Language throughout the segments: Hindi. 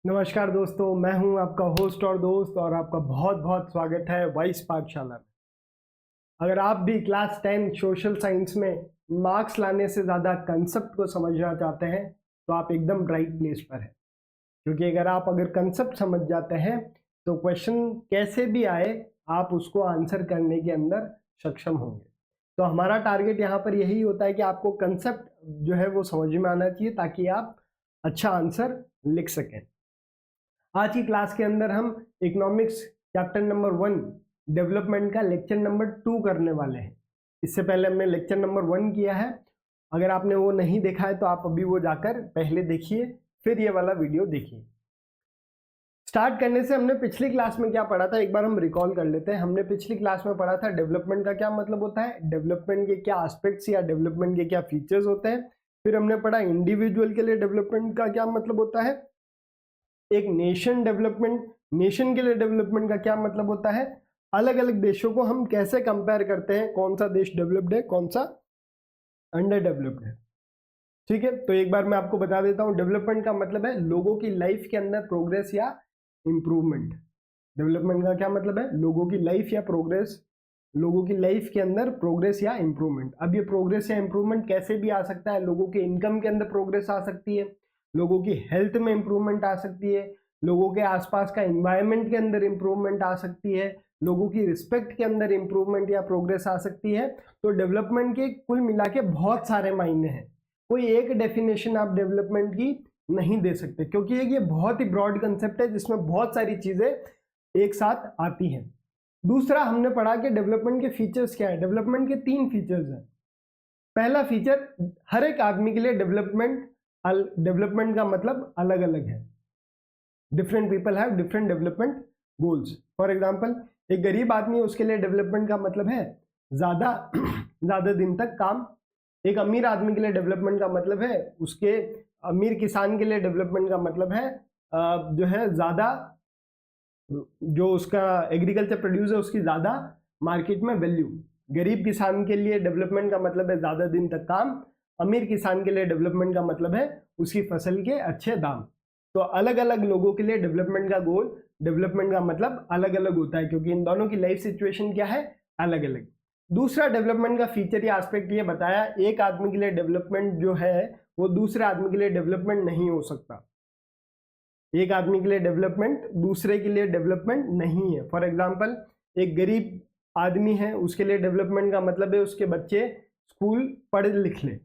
नमस्कार दोस्तों, मैं हूं आपका होस्ट और दोस्त और आपका बहुत बहुत स्वागत है वाइस पाठशाला में। अगर आप भी क्लास 10 सोशल साइंस में मार्क्स लाने से ज़्यादा कंसेप्ट को समझना चाहते हैं तो आप एकदम राइट प्लेस पर हैं, क्योंकि अगर कंसेप्ट समझ जाते हैं तो क्वेश्चन कैसे भी आए आप उसको आंसर करने के अंदर सक्षम होंगे। तो हमारा टारगेट यहाँ पर यही होता है कि आपको कंसेप्ट जो है वो समझ में आना चाहिए ताकि आप अच्छा आंसर लिख सकें। आज की क्लास के अंदर हम इकोनॉमिक्स चैप्टर नंबर 1 डेवलपमेंट का लेक्चर नंबर 2 करने वाले हैं। इससे पहले हमने लेक्चर नंबर 1 किया है। अगर आपने वो नहीं देखा है तो आप अभी वो जाकर पहले देखिए, फिर ये वाला वीडियो देखिए। स्टार्ट करने से हमने पिछली क्लास में क्या पढ़ा था एक बार हम रिकॉल कर लेते हैं। हमने पिछली क्लास में पढ़ा था डेवलपमेंट का क्या मतलब होता है, डेवलपमेंट के क्या एस्पेक्ट्स या डेवलपमेंट के क्या फीचर्स होते हैं। फिर हमने पढ़ा इंडिविजुअल के लिए डेवलपमेंट का क्या मतलब होता है, एक नेशन के लिए डेवलपमेंट का क्या मतलब होता है, अलग अलग देशों को हम कैसे कंपेयर करते हैं, कौन सा देश डेवलप्ड है कौन सा अंडर डेवलप्ड है। ठीक है, तो एक बार मैं आपको बता देता हूं, डेवलपमेंट का मतलब है लोगों की लाइफ के अंदर प्रोग्रेस या इंप्रूवमेंट। डेवलपमेंट का क्या मतलब है, लोगों की लाइफ के अंदर प्रोग्रेस या इंप्रूवमेंट। अब ये प्रोग्रेस या इंप्रूवमेंट कैसे भी आ सकता है, लोगों के इनकम के अंदर प्रोग्रेस आ सकती है, लोगों की हेल्थ में इंप्रूवमेंट आ सकती है, लोगों के आसपास का एनवायरनमेंट के अंदर इंप्रूवमेंट आ सकती है, लोगों की रिस्पेक्ट के अंदर इंप्रूवमेंट या प्रोग्रेस आ सकती है। तो डेवलपमेंट के कुल मिला के बहुत सारे मायने हैं, कोई एक डेफिनेशन आप डेवलपमेंट की नहीं दे सकते, क्योंकि ये बहुत ही ब्रॉड कंसेप्ट है जिसमें बहुत सारी चीजें एक साथ आती हैं। दूसरा हमने पढ़ा कि डेवलपमेंट के फीचर्स क्या है। डेवलपमेंट के 3 फीचर्स हैं। पहला फीचर, हर एक आदमी के लिए डेवलपमेंट का मतलब अलग अलग है। Different people have different development goals. For example, एक गरीब आदमी, उसके लिए डेवलपमेंट का मतलब है ज्यादा दिन तक काम। एक अमीर आदमी के लिए डेवलपमेंट का मतलब है, उसके अमीर किसान के लिए डेवलपमेंट का मतलब है जो है ज्यादा, जो उसका एग्रीकल्चर प्रोड्यूस है उसकी ज्यादा मार्केट में वैल्यू। गरीब किसान के लिए डेवलपमेंट का मतलब है ज्यादा दिन तक काम, अमीर किसान के लिए डेवलपमेंट का मतलब है उसकी फसल के अच्छे दाम। तो अलग अलग लोगों के लिए डेवलपमेंट का गोल, डेवलपमेंट का मतलब अलग अलग होता है, क्योंकि इन दोनों की लाइफ सिचुएशन क्या है, अलग अलग। दूसरा डेवलपमेंट का फीचर या एस्पेक्ट ये बताया, एक आदमी के लिए डेवलपमेंट जो है वो दूसरे आदमी के लिए डेवलपमेंट नहीं हो सकता। एक आदमी के लिए डेवलपमेंट दूसरे के लिए डेवलपमेंट नहीं है। फॉर एग्जाम्पल, एक गरीब आदमी है, उसके लिए डेवलपमेंट का मतलब है उसके बच्चे स्कूल पढ़ लिख ले,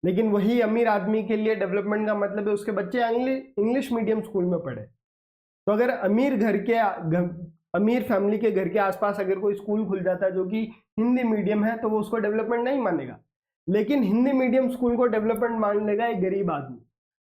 लेकिन वही अमीर आदमी के लिए डेवलपमेंट का मतलब है उसके बच्चे इंग्लिश मीडियम स्कूल में पढ़े। तो अगर अमीर फैमिली के घर के आसपास अगर कोई स्कूल खुल जाता है जो कि हिंदी मीडियम है तो वो उसको डेवलपमेंट नहीं मानेगा, लेकिन हिंदी मीडियम स्कूल को डेवलपमेंट मान लेगा एक गरीब आदमी।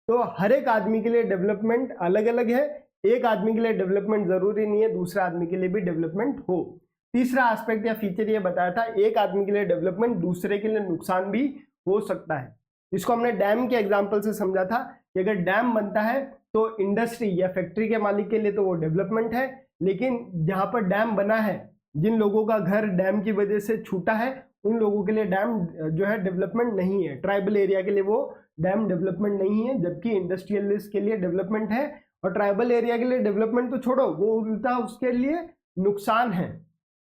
तो हर एक आदमी के लिए डेवलपमेंट अलग अलग है। एक आदमी के लिए डेवलपमेंट जरूरी नहीं है दूसरे आदमी के लिए भी डेवलपमेंट हो। तीसरा एस्पेक्ट या फीचर ये बताया था, एक आदमी के लिए डेवलपमेंट दूसरे के लिए नुकसान भी हो सकता है। इसको हमने डैम के एग्जाम्पल से समझा था कि अगर डैम बनता है तो इंडस्ट्री या फैक्ट्री के मालिक के लिए तो वो डेवलपमेंट है, लेकिन जहां पर डैम बना है, जिन लोगों का घर डैम की वजह से छूटा है, उन लोगों के लिए डैम जो है डेवलपमेंट नहीं है। ट्राइबल एरिया के लिए वो डैम डेवलपमेंट नहीं है, जबकि इंडस्ट्रियलिस्ट के लिए डेवलपमेंट है। और ट्राइबल एरिया के लिए डेवलपमेंट तो छोड़ो, वो उल्टा उसके लिए नुकसान है।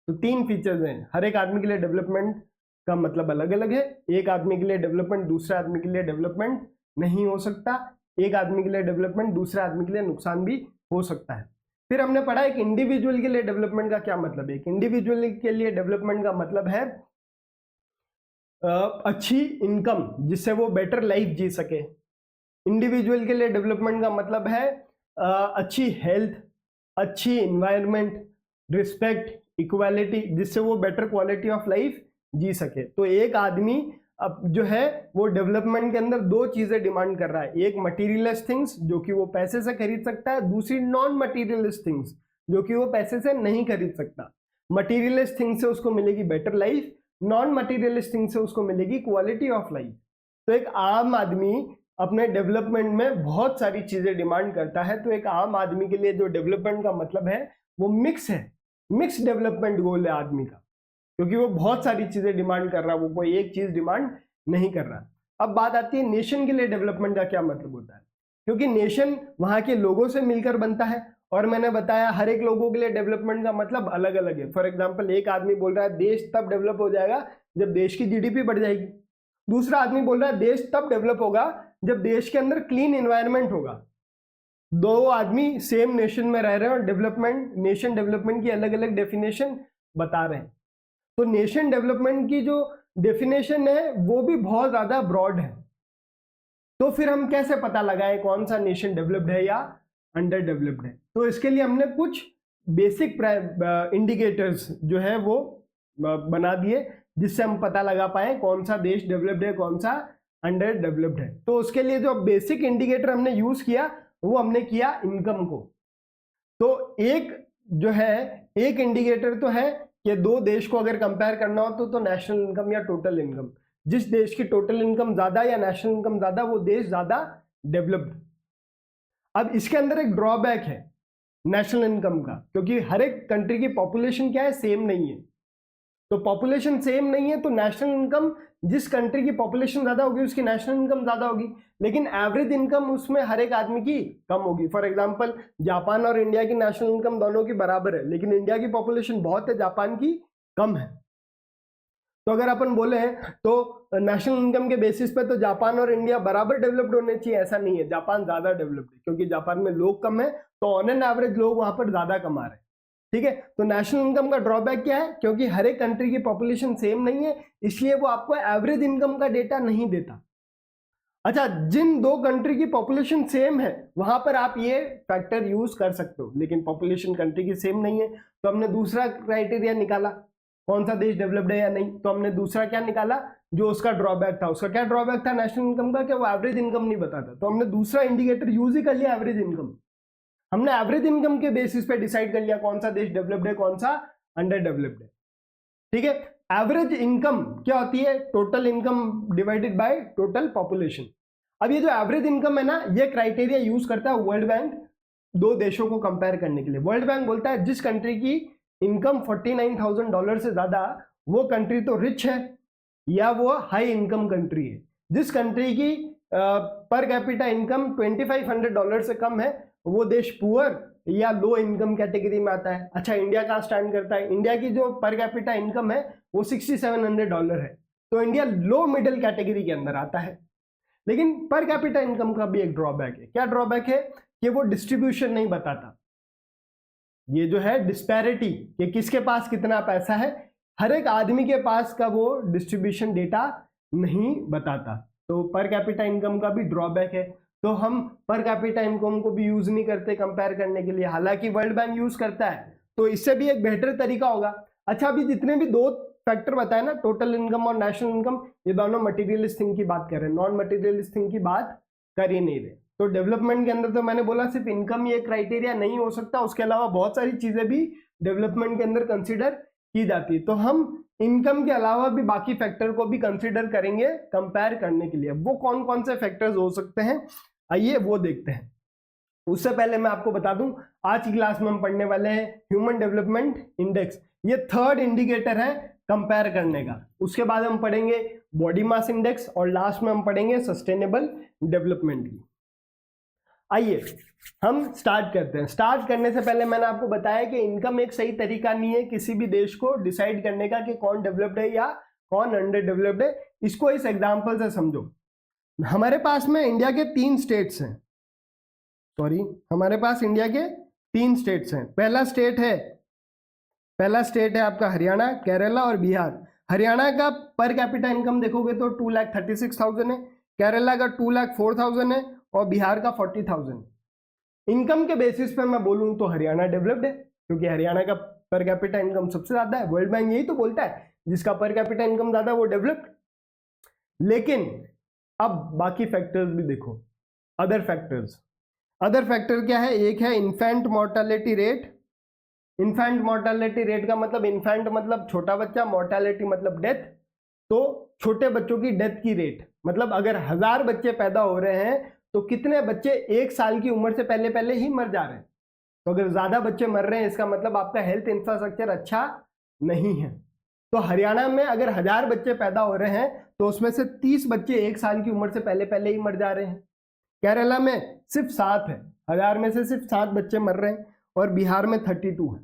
तो 3 फीचर्स हैं। हर एक आदमी के लिए डेवलपमेंट का मतलब अलग अलग है। एक आदमी के लिए डेवलपमेंट दूसरे आदमी के लिए डेवलपमेंट नहीं हो सकता। एक आदमी के लिए डेवलपमेंट दूसरे आदमी के लिए नुकसान भी हो सकता है। फिर हमने पढ़ा एक इंडिविजुअल के लिए डेवलपमेंट का क्या मतलब है। एक इंडिविजुअल के लिए डेवलपमेंट का मतलब है अच्छी इनकम, जिससे वो बेटर लाइफ जी सके। इंडिविजुअल के लिए डेवलपमेंट का मतलब है अच्छी हेल्थ, अच्छी इन्वायरमेंट, रिस्पेक्ट, इक्वालिटी, जिससे वो बेटर क्वालिटी ऑफ लाइफ जी सके। तो एक आदमी अब जो है वो डेवलपमेंट के अंदर 2 चीजें डिमांड कर रहा है, एक मटीरियलिस्ट थिंग्स जो कि वो पैसे से खरीद सकता है, दूसरी नॉन मटीरियलिस्ट थिंग्स जो कि वो पैसे से नहीं खरीद सकता। मटीरियलिस्ट थिंग्स से उसको मिलेगी better life, non materialist things से उसको मिलेगी क्वालिटी ऑफ लाइफ। तो एक आम आदमी अपने डेवलपमेंट में बहुत सारी चीजें डिमांड करता है। तो एक आम आदमी के लिए जो डेवलपमेंट का मतलब है वो मिक्स है, मिक्स डेवलपमेंट गोल है आदमी का, क्योंकि वो बहुत सारी चीजें डिमांड कर रहा है, वो कोई एक चीज डिमांड नहीं कर रहा। अब बात आती है नेशन के लिए डेवलपमेंट का क्या मतलब होता है। क्योंकि नेशन वहां के लोगों से मिलकर बनता है, और मैंने बताया हर एक लोगों के लिए डेवलपमेंट का मतलब अलग अलग है। फॉर एग्जांपल एक आदमी बोल रहा है देश तब डेवलप हो जाएगा जब देश की जीडीपी बढ़ जाएगी, दूसरा आदमी बोल रहा है देश तब डेवलप होगा जब देश के अंदर क्लीन एनवायरनमेंट होगा। दो आदमी सेम नेशन में रह रहे हैं और डेवलपमेंट, नेशन डेवलपमेंट की अलग अलग डेफिनेशन बता रहे हैं। तो नेशन डेवलपमेंट की जो डेफिनेशन है वो भी बहुत ज्यादा ब्रॉड है। तो फिर हम कैसे पता लगाएं कौन सा नेशन डेवलप्ड है या अंडर डेवलप्ड है? तो इसके लिए हमने कुछ बेसिक इंडिकेटर्स जो है वो बना दिए जिससे हम पता लगा पाए कौन सा देश डेवलप्ड है कौन सा अंडर डेवलप्ड है। तो उसके लिए जो बेसिक इंडिकेटर हमने यूज किया वो हमने किया इनकम को। तो एक जो है एक इंडिकेटर तो है कि दो देश को अगर कंपेयर करना हो तो नेशनल इनकम या टोटल इनकम, जिस देश की टोटल इनकम ज्यादा या नेशनल इनकम ज्यादा वो देश ज्यादा डेवलप्ड। अब इसके अंदर एक ड्रॉबैक है नेशनल इनकम का, क्योंकि हर एक कंट्री की पॉपुलेशन क्या है, सेम नहीं है। तो पॉपुलेशन सेम नहीं है तो नेशनल इनकम, जिस कंट्री की पॉपुलेशन ज्यादा होगी उसकी नेशनल इनकम ज्यादा होगी, लेकिन एवरेज इनकम उसमें हर एक आदमी की कम होगी। फॉर एग्जांपल जापान और इंडिया की नेशनल इनकम दोनों की बराबर है, लेकिन इंडिया की पॉपुलेशन बहुत है, जापान की कम है। तो अगर अपन बोले तो नेशनल इनकम के बेसिस पे तो जापान और इंडिया बराबर डेवलप्ड होने चाहिए, ऐसा नहीं है, जापान ज्यादा डेवलप्ड है क्योंकि जापान में लोग कम है, तो ऑन एन एवरेज लोग वहां पर ज्यादा कमा रहे हैं। ठीक है, तो नेशनल इनकम का ड्रॉबैक क्या है, क्योंकि हर एक कंट्री की पॉपुलेशन सेम नहीं है इसलिए वो आपको एवरेज इनकम का डेटा नहीं देता। अच्छा, जिन दो कंट्री की पॉपुलेशन सेम है वहां पर आप ये फैक्टर यूज कर सकते हो, लेकिन पॉपुलेशन कंट्री की सेम नहीं है तो हमने दूसरा क्राइटेरिया निकाला कौन सा देश डेवलप्ड है या नहीं। तो हमने दूसरा क्या निकाला जो उसका ड्रॉबैक था। उसका क्या ड्रॉबैक था नेशनल इनकम का, कि वो एवरेज इनकम नहीं बताता। तो हमने दूसरा इंडिकेटर यूज ही कर लिया एवरेज इनकम। हमने एवरेज इनकम के बेसिस पे डिसाइड कर लिया कौन सा देश डेवलप्ड है कौन सा अंडर डेवलप्ड है। ठीक है, एवरेज इनकम क्या होती है, total income divided by total population. अब ये जो एवरेज इनकम है ना, ये क्राइटेरिया यूज करता है वर्ल्ड बैंक दो देशों को कंपेयर करने के लिए। वर्ल्ड बैंक बोलता है जिस कंट्री की इनकम $49,000 से ज्यादा, वो कंट्री तो रिच है या वो हाई इनकम कंट्री है। जिस कंट्री की पर कैपिटा इनकम $2,500 से कम है, वो देश पुअर या लो इनकम कैटेगरी में आता है। अच्छा, इंडिया कहाँ स्टैंड करता है, इंडिया की जो पर कैपिटा इनकम है वो $6,700 है, तो इंडिया लो मिडिल कैटेगरी के अंदर आता है। लेकिन पर कैपिटा इनकम का भी एक ड्रॉबैक है। क्या ड्रॉबैक है, कि वो डिस्ट्रीब्यूशन नहीं बताता। ये जो है डिस्पैरिटी, कि किसके पास कितना पैसा है, हर एक आदमी के पास का वो डिस्ट्रीब्यूशन डेटा नहीं बताता। तो पर कैपिटा इनकम का भी ड्रॉबैक है। तो हम पर कैपिटा इनकम को भी यूज नहीं करते कंपेयर करने के लिए, हालांकि वर्ल्ड बैंक यूज करता है, तो इससे भी एक बेहतर तरीका होगा। अच्छा, अभी जितने भी दो फैक्टर बताए ना, टोटल इनकम और नेशनल इनकम, ये दोनों मटेरियलिस्ट थिंग की बात कर रहे हैं, नॉन मटेरियलिस्ट थिंग की बात कर ही नहीं रहे। तो डेवलपमेंट के अंदर तो मैंने बोला सिर्फ इनकम ये क्राइटेरिया नहीं हो सकता, उसके अलावा बहुत सारी चीजें भी डेवलपमेंट के अंदर कंसिडर की जाती है। तो हम इनकम के अलावा भी बाकी फैक्टर को भी कंसिडर करेंगे कंपेयर करने के लिए। वो कौन कौन से फैक्टर्स हो सकते हैं, आइए वो देखते हैं। उससे पहले मैं आपको बता दूं, आज की क्लास में हम पढ़ने वाले हैं ह्यूमन डेवलपमेंट इंडेक्स। ये थर्ड इंडिकेटर है कंपेयर करने का। उसके बाद हम पढ़ेंगे बॉडी मास इंडेक्स और लास्ट में हम पढ़ेंगे सस्टेनेबल डेवलपमेंट की। आइए हम स्टार्ट करते हैं। स्टार्ट करने से पहले मैंने आपको बताया कि इनकम एक सही तरीका नहीं है किसी भी देश को डिसाइड करने का कि कौन डेवलप्ड है या कौन अंडर डेवलप्ड है। इसको इस एग्जांपल से समझो। हमारे पास में इंडिया के 3 स्टेट्स हैं, हमारे पास इंडिया के 3 स्टेट्स हैं। पहला स्टेट है आपका हरियाणा, केरला और बिहार। हरियाणा का पर कैपिटा इनकम देखोगे तो 2,36,000 है, केरला का 2,04,000 है और बिहार का 40,000। इनकम के बेसिस पे मैं बोलूं तो हरियाणा डेवलप्ड है, क्योंकि हरियाणा का पर कैपिटा इनकम सबसे ज्यादा है। वर्ल्ड बैंक यही तो बोलता है जिसका पर कैपिटा इनकम ज्यादा वो डेवलप्ड। लेकिन अब बाकी फैक्टर्स भी देखो, अदर फैक्टर क्या है, एक है infant mortality rate. Infant mortality rate का मतलब, इन्फेंट मतलब छोटा बच्चा, मोर्टालिटी मतलब डेथ। तो छोटे बच्चों की डेथ की रेट, मतलब अगर 1000 बच्चे पैदा हो रहे हैं तो कितने बच्चे 1 साल की उम्र से पहले ही मर जा रहे हैं। तो अगर ज्यादा बच्चे मर रहे हैं इसका मतलब आपका हेल्थ इंफ्रास्ट्रक्चर अच्छा नहीं है। तो हरियाणा में अगर 1000 बच्चे पैदा हो रहे हैं तो उसमें से 30 बच्चे 1 साल की उम्र से पहले ही मर जा रहे हैं। केरला में सिर्फ 7 है, 1000 में से सिर्फ 7 बच्चे मर रहे हैं, और बिहार में 32 है।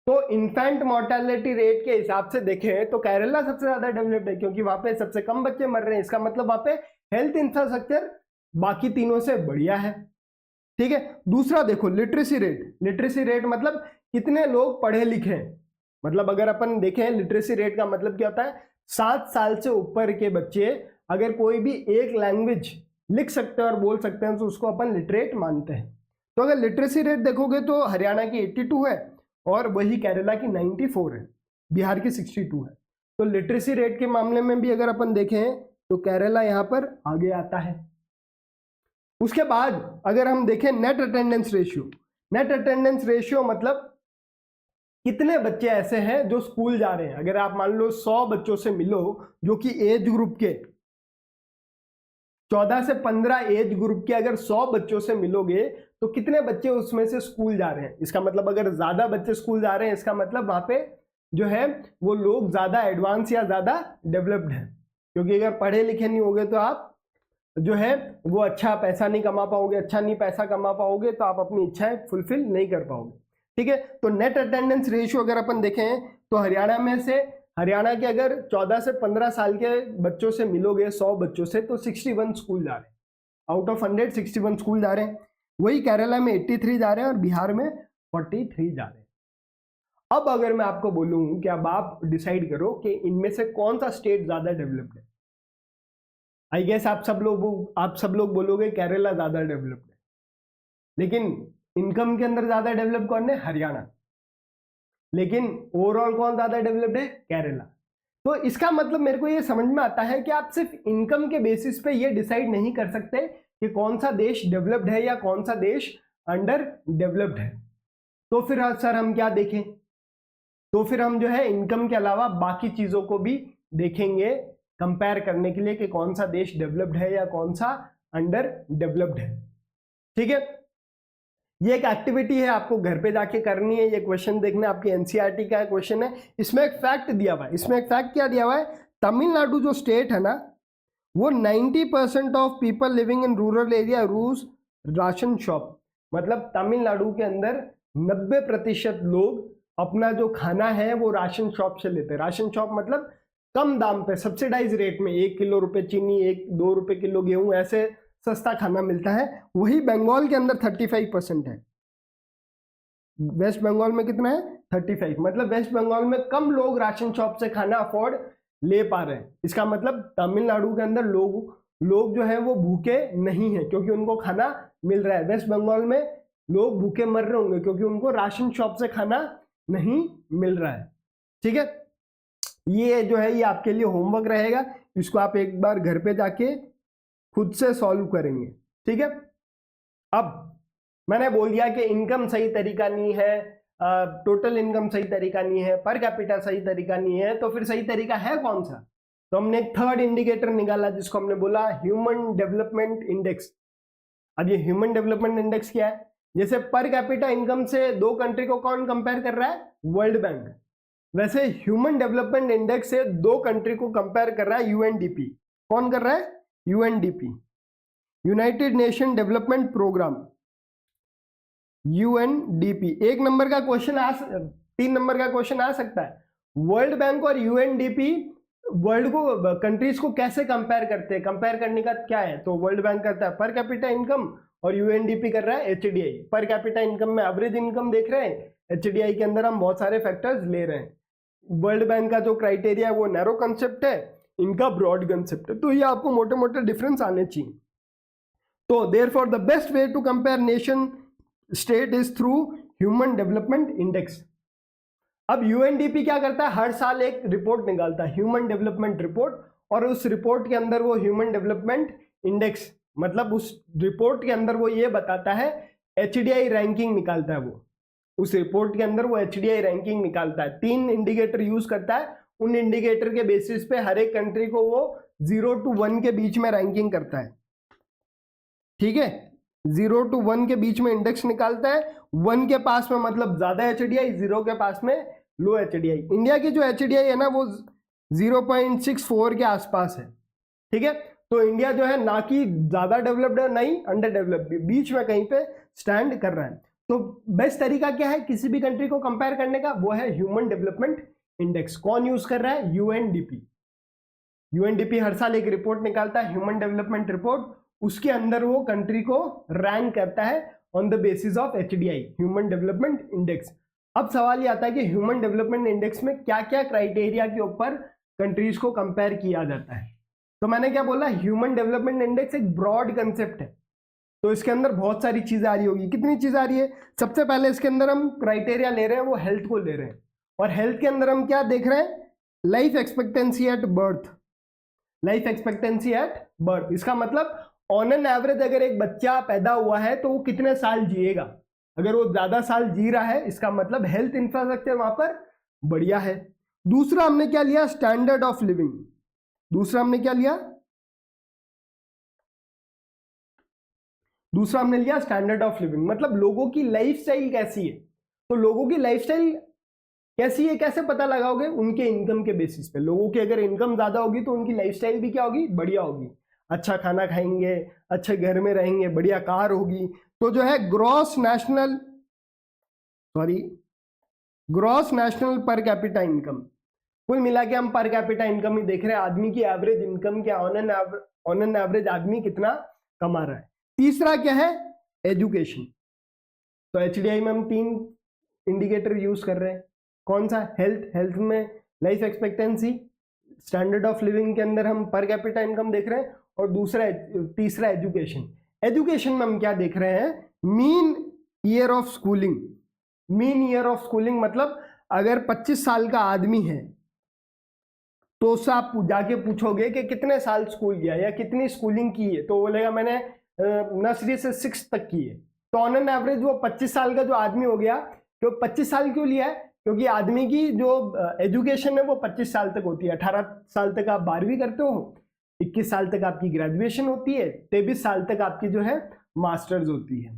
तो इन्फेंट मोर्टेलिटी रेट के हिसाब से देखें तो केरला सबसे ज्यादा डेवलप्ड है, क्योंकि वहां पे सबसे कम बच्चे मर रहे हैं। इसका मतलब वहां पे हेल्थ इंफ्रास्ट्रक्चर बाकी तीनों से बढ़िया है। ठीक है, दूसरा देखो लिटरेसी रेट। लिटरेसी रेट मतलब कितने लोग पढ़े लिखे हैं। मतलब अगर अपन देखें लिटरेसी रेट का मतलब क्या होता है, 7 साल से ऊपर के बच्चे अगर कोई भी एक लैंग्वेज लिख सकते हैं और बोल सकते हैं तो उसको अपन लिटरेट मानते हैं। तो अगर लिटरेसी रेट देखोगे तो हरियाणा की 82 है और वही केरला की 94 है, बिहार की 62 है। तो लिटरेसी रेट के मामले में भी अगर अपन देखें तो केरला यहाँ पर आगे आता है। उसके बाद अगर हम देखें net attendance ratio. Net attendance ratio मतलब कितने बच्चे ऐसे हैं जो स्कूल जा रहे हैं। अगर आप मान लो 100 बच्चों से मिलो जो कि एज ग्रुप के 14 से 15 एज ग्रुप के अगर 100 बच्चों से मिलोगे तो कितने बच्चे उसमें से स्कूल जा रहे हैं। इसका मतलब अगर ज्यादा बच्चे स्कूल जा रहे हैं इसका मतलब वहां पे जो है वो लोग ज्यादा एडवांस या ज्यादा डेवलप्ड है। क्योंकि अगर पढ़े लिखे नहीं होगे तो आप जो है वो अच्छा पैसा नहीं कमा पाओगे, अच्छा नहीं पैसा कमा पाओगे तो आप अपनी इच्छाएं फुलफिल नहीं कर पाओगे। ठीक है, तो नेट अटेंडेंस रेशियो अगर अपन देखें तो हरियाणा के अगर 14 से 15 साल के बच्चों से मिलोगे 100 बच्चों से तो 61 स्कूल जा रहे हैं, आउट ऑफ 100 61 स्कूल जा रहे हैं। वही केरला में 83 जा रहे हैं और बिहार में 43 जा रहे हैं। अब अगर मैं आपको बोलूं कि अब आप डिसाइड करो कि इनमें से कौन सा स्टेट ज्यादा डेवलप्ड है। आई गेस आप सब लोग बोलोगे केरला ज्यादा डेवलप्ड है, लेकिन इनकम के अंदर ज्यादा डेवलप कौन है, हरियाणा। लेकिन ओवरऑल कौन ज्यादा डेवलप्ड है, केरला। तो इसका मतलब मेरे को ये समझ में आता है कि आप सिर्फ इनकम के बेसिस पे ये डिसाइड नहीं कर सकते कि कौन सा देश डेवलप्ड है या कौन सा देश अंडर डेवलप्ड है। तो फिर सर हम क्या देखें, तो फिर हम जो है इनकम के अलावा बाकी चीजों को भी देखेंगे कंपेयर करने के लिए कि कौन सा देश डेवलप्ड है या कौन सा अंडर डेवलप्ड है। ठीक है, ये एक एक्टिविटी है, आपको घर पे जाके करनी है। ये क्वेश्चन देखना, आपके एनसीईआरटी का क्वेश्चन है। इसमें एक फैक्ट दिया हुआ है, इसमें एक फैक्ट क्या दिया हुआ है, तमिलनाडु जो स्टेट है ना वो 90% of people living in rural area use ration shop. मतलब तमिलनाडु के अंदर 90% लोग अपना जो खाना है वो राशन शॉप से लेते हैं। राशन शॉप मतलब कम दाम पे सब्सिडाइज रेट में 1 किलो रुपए चीनी, 1-2 रुपए किलो गेहूं, ऐसे सस्ता खाना मिलता है। वही बंगाल के अंदर 35% है। वेस्ट बंगाल में कितना है, 35। मतलब वेस्ट बंगाल में कम लोग राशन शॉप से खाना अफोर्ड ले पा रहे हैं। इसका मतलब तमिलनाडु के अंदर लोग जो है वो भूखे नहीं है क्योंकि उनको खाना मिल रहा है। वेस्ट बंगाल में लोग भूखे मर रहे होंगे क्योंकि उनको राशन शॉप से खाना नहीं मिल रहा है। ठीक है, ये जो है ये आपके लिए होमवर्क रहेगा, इसको आप एक बार घर पे जाके खुद से सॉल्व करेंगे। ठीक है, अब मैंने बोल दिया कि इनकम सही तरीका नहीं है, टोटल इनकम सही तरीका नहीं है, पर कैपिटा सही तरीका नहीं है, तो फिर सही तरीका है कौन सा। तो हमने एक थर्ड इंडिकेटर निकाला जिसको हमने बोला ह्यूमन डेवलपमेंट इंडेक्स। अब ये ह्यूमन डेवलपमेंट इंडेक्स क्या है, जैसे पर कैपिटा इनकम से 2 कंट्री को कौन कंपेयर कर रहा है, वर्ल्ड बैंक। वैसे ह्यूमन डेवलपमेंट इंडेक्स से 2 कंट्री को कंपेयर कर रहा है यूएनडीपी। कौन कर रहा है, UNDP, united nation development programme, UNDP. 1 number का क्वेश्चन 3 नंबर का क्वेश्चन आ सकता है। वर्ल्ड बैंक और यूएनडीपी वर्ल्ड को, कंट्रीज को कैसे कंपेयर करते हैं, कंपेयर करने का क्या है, तो वर्ल्ड बैंक करता है पर कैपिटा इनकम और यूएनडीपी कर रहा है एचडीआई। पर कैपिटा इनकम में एवरेज इनकम देख रहे हैं, एचडीआई के अंदर हम बहुत सारे फैक्टर्स ले रहे हैं। वर्ल्ड बैंक का जो क्राइटेरिया है वो नैरो कंसेप्ट है, इनका ब्रॉड कंसेप्ट है। तो ये आपको मोटे मोटे डिफरेंस आने चाहिए। तो therefore the best way to compare nation state is through human development index. अब यूएनडीपी क्या करता है, हर साल एक रिपोर्ट निकालता है, ह्यूमन डेवलपमेंट रिपोर्ट, और उस रिपोर्ट के अंदर वो ह्यूमन डेवलपमेंट इंडेक्स, मतलब उस रिपोर्ट के अंदर वो ये बताता है, एचडीआई रैंकिंग निकालता है। वो उस रिपोर्ट के अंदर वो एचडीआई रैंकिंग निकालता है। 3 इंडिकेटर यूज करता है, उन इंडिकेटर के बेसिस पे हर एक कंट्री को वो 0 to 1 के बीच में रैंकिंग करता है। ठीक है, 0 to 1 के बीच में इंडेक्स निकालता है। 1 के पास में मतलब ज्यादा एचडीआई, 0 के पास में लो एचडीआई। इंडिया की जो एचडीआई है ना वो 0.64 के आसपास है। ठीक है, तो इंडिया जो है ना कि ज्यादा डेवलप्ड है ना ही अंडर डेवलप्ड, बीच में कहीं पे स्टैंड कर रहा है। तो बेस्ट तरीका क्या है किसी भी कंट्री को कंपेयर करने का, वो है ह्यूमन डेवलपमेंट इंडेक्स। कौन यूज कर रहा है? यूएनडीपी। यूएनडीपी हर साल एक रिपोर्ट निकालता है, ह्यूमन डेवलपमेंट रिपोर्ट, उसके अंदर वो कंट्री को रैंक करता है on the basis of HDI, human development index. अब सवाल ये आता है कि ह्यूमन डेवलपमेंट इंडेक्स में क्या क्या क्राइटेरिया के ऊपर कंट्रीज को कंपेयर किया जाता है। तो मैंने क्या बोला, ह्यूमन डेवलपमेंट इंडेक्स एक ब्रॉड कंसेप्ट है, तो इसके अंदर बहुत सारी चीजें आ रही होगी। कितनी चीज आ रही है? सबसे पहले इसके अंदर हम क्राइटेरिया ले रहे हैं, वो हेल्थ को ले रहे हैं, और हेल्थ के अंदर हम क्या देख रहे हैं? Life expectancy at birth. Life expectancy at birth, इसका मतलब ऑन एन एवरेज अगर एक बच्चा पैदा हुआ है तो वो कितने साल जिएगा। अगर वो ज्यादा साल जी रहा है, इसका मतलब हेल्थ इंफ्रास्ट्रक्चर वहां पर बढ़िया है। दूसरा हमने क्या लिया? Standard of living. दूसरा हमने क्या लिया? दूसरा हमने लिया स्टैंडर्ड ऑफ लिविंग, मतलब लोगों की लाइफस्टाइल कैसी है। तो लोगों की लाइफस्टाइल कैसी है कैसे पता लगाओगे? उनके इनकम के बेसिस पे। लोगों की अगर इनकम ज्यादा होगी तो उनकी लाइफस्टाइल भी क्या होगी? बढ़िया होगी, अच्छा खाना खाएंगे, अच्छे घर में रहेंगे, बढ़िया कार होगी। तो जो है gross national per capita income, कुल मिला के हम पर कैपिटा इनकम ही देख रहे हैं, आदमी की एवरेज इनकम क्या, ऑन एन एवरेज आदमी कितना कमा रहा है। तीसरा क्या है? एजुकेशन। तो एचडीआई में हम 3 इंडिकेटर यूज कर रहे हैं। कौन सा? हेल्थ में life expectancy, standard of living के अंदर हम पर कैपिटा इनकम देख रहे हैं, और तीसरा एजुकेशन। एजुकेशन में हम क्या देख रहे हैं? Mean year of schooling. Mean year of schooling मतलब अगर 25 साल का आदमी है तो उससे आप जाके पूछोगे कि कितने साल स्कूल गया या कितनी स्कूलिंग की है, तो बोलेगा मैंने नर्सरी से 6 तक की है। तो ऑन एन एवरेज वो 25 साल का जो आदमी हो गया, तो 25 साल क्यों लिया है? क्योंकि आदमी की जो एजुकेशन है वो 25 साल तक होती है। 18 साल तक आप 12वीं करते हो, 21 साल तक आपकी ग्रेजुएशन होती है, 23 साल तक आपकी जो है मास्टर्स होती है,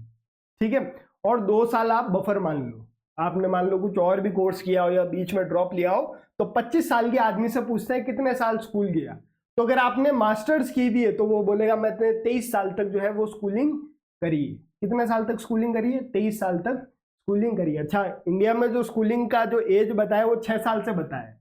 ठीक है। और 2 साल आप बफर मान लो, आपने मान लो कुछ और भी कोर्स किया हो या बीच में ड्रॉप लिया हो, तो 25 साल के आदमी से पूछते हैं कितने साल स्कूल गया। तो अगर आपने मास्टर्स की भी है तो वो बोलेगा मैंने 23 साल तक जो है वो स्कूलिंग करी है। कितने साल तक स्कूलिंग करी है? 23 साल तक स्कूलिंग करी है। अच्छा, इंडिया में जो स्कूलिंग का जो एज बताया वो 6 साल से बताया,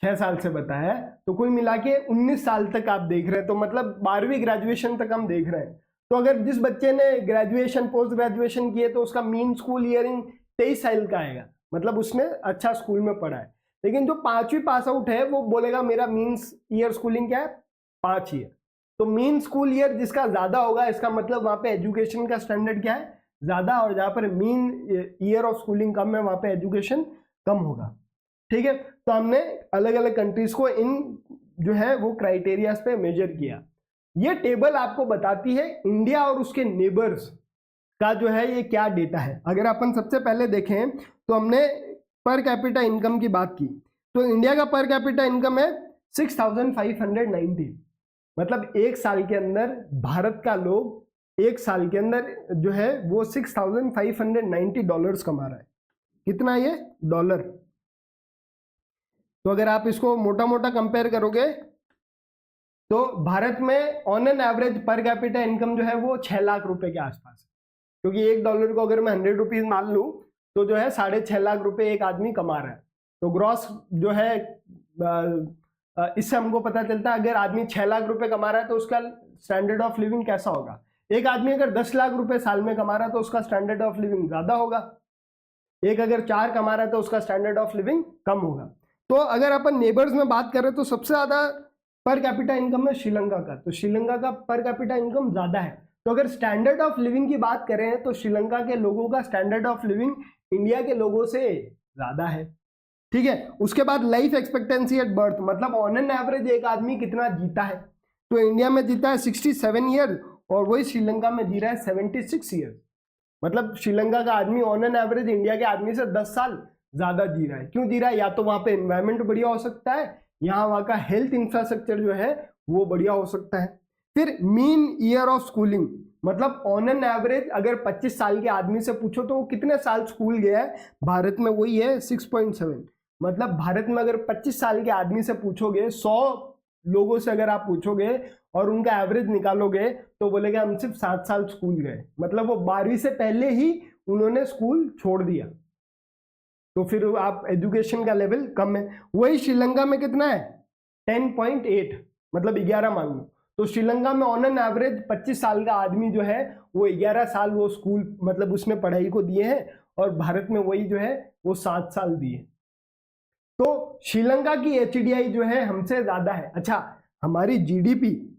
6 साल से बताया, तो कुल मिला के 19 साल तक आप देख रहे हैं। तो मतलब 12वीं ग्रेजुएशन तक हम देख रहे हैं। तो अगर जिस बच्चे ने ग्रेजुएशन पोस्ट ग्रेजुएशन किए तो उसका मीन स्कूल ईयरिंग 23 साल का आएगा, मतलब उसने अच्छा स्कूल में पढ़ा है। लेकिन जो 5वीं पास आउट है वो बोलेगा मेरा मीन ईयर स्कूलिंग क्या है? 5 ईयर। तो मीन स्कूल ईयर जिसका ज्यादा होगा, इसका मतलब वहां पे एजुकेशन का स्टैंडर्ड क्या है? ज्यादा, और जहां पर मीन ईयर ऑफ स्कूलिंग कम है वहां पे एजुकेशन कम होगा, ठीक है। तो हमने अलग अलग कंट्रीज को इन जो है वो क्राइटेरियाज पे मेजर किया। ये टेबल आपको बताती है इंडिया और उसके नेबर्स का जो है ये क्या डेटा है। अगर अपन सबसे पहले देखें तो हमने पर कैपिटा इनकम की बात की, तो इंडिया का पर कैपिटा इनकम है 6590, मतलब एक साल के अंदर भारत का लोग एक साल के अंदर जो है वो $6590 कमा रहा है। कितना ये? डॉलर। तो अगर आप इसको मोटा मोटा कंपेयर करोगे तो भारत में on an average per capita income जो है वो 6 लाख रुपए के आसपास है, क्योंकि $1 को अगर मैं 100 रुपीज मान लूं तो जो है 6.5 लाख रुपए एक आदमी कमा रहा है। तो ग्रॉस जो है इससे हमको पता चलता है अगर आदमी 6 लाख रुपए कमा रहा है तो उसका स्टैंडर्ड ऑफ लिविंग कैसा होगा। एक आदमी अगर 10 लाख रुपए साल में कमा रहा है तो उसका स्टैंडर्ड ऑफ लिविंग ज्यादा होगा, एक अगर 4 कमा रहा है तो उसका स्टैंडर्ड ऑफ लिविंग कम होगा। तो अगर अपन नेबर्स में बात करें तो सबसे ज्यादा पर कैपिटा इनकम है श्रीलंका का, तो श्रीलंका का पर कैपिटा इनकम ज्यादा है। तो अगर स्टैंडर्ड ऑफ लिविंग की बात करें तो श्रीलंका के लोगों का स्टैंडर्ड ऑफ लिविंग इंडिया के लोगों से ज्यादा है, ठीक है। उसके बाद लाइफ एक्सपेक्टेंसी एट बर्थ, मतलब ऑन एन एवरेज एक आदमी कितना जीता है, तो इंडिया में जीता है 67 ईयर और वही श्रीलंका में जी रहा है 76 ईयर। मतलब श्रीलंका का आदमी ऑन एन एवरेज इंडिया के आदमी से 10 साल ज्यादा जी रहा है। क्यों जी रहा है? या तो वहां पे एनवायरमेंट बढ़िया हो सकता है, यहाँ वहां का हेल्थ इंफ्रास्ट्रक्चर जो है वो बढ़िया हो सकता है। फिर मीन ईयर ऑफ स्कूलिंग, मतलब ऑन एन एवरेज अगर 25 साल के आदमी से पूछो तो वो कितने साल स्कूल गया है, भारत में वही है 6.7। मतलब भारत में अगर 25 साल के आदमी से पूछोगे 100 लोगों से अगर आप पूछोगे और उनका एवरेज निकालोगे तो बोलेगा हम सिर्फ 7 साल स्कूल गए, मतलब वो 12वीं से पहले ही उन्होंने स्कूल छोड़ दिया। तो फिर आप एजुकेशन का लेवल कम है। वही श्रीलंका में कितना है 10.8, मतलब 11 मान लो। तो श्रीलंका में ऑन एन एवरेज 25 साल का आदमी जो है वो 11 साल वो स्कूल मतलब उसमें पढ़ाई को दिए हैं, और भारत में वही जो है वो 7 साल दिए। तो श्रीलंका की एचडीआई जो है हमसे ज्यादा है। अच्छा, हमारी जीडीपी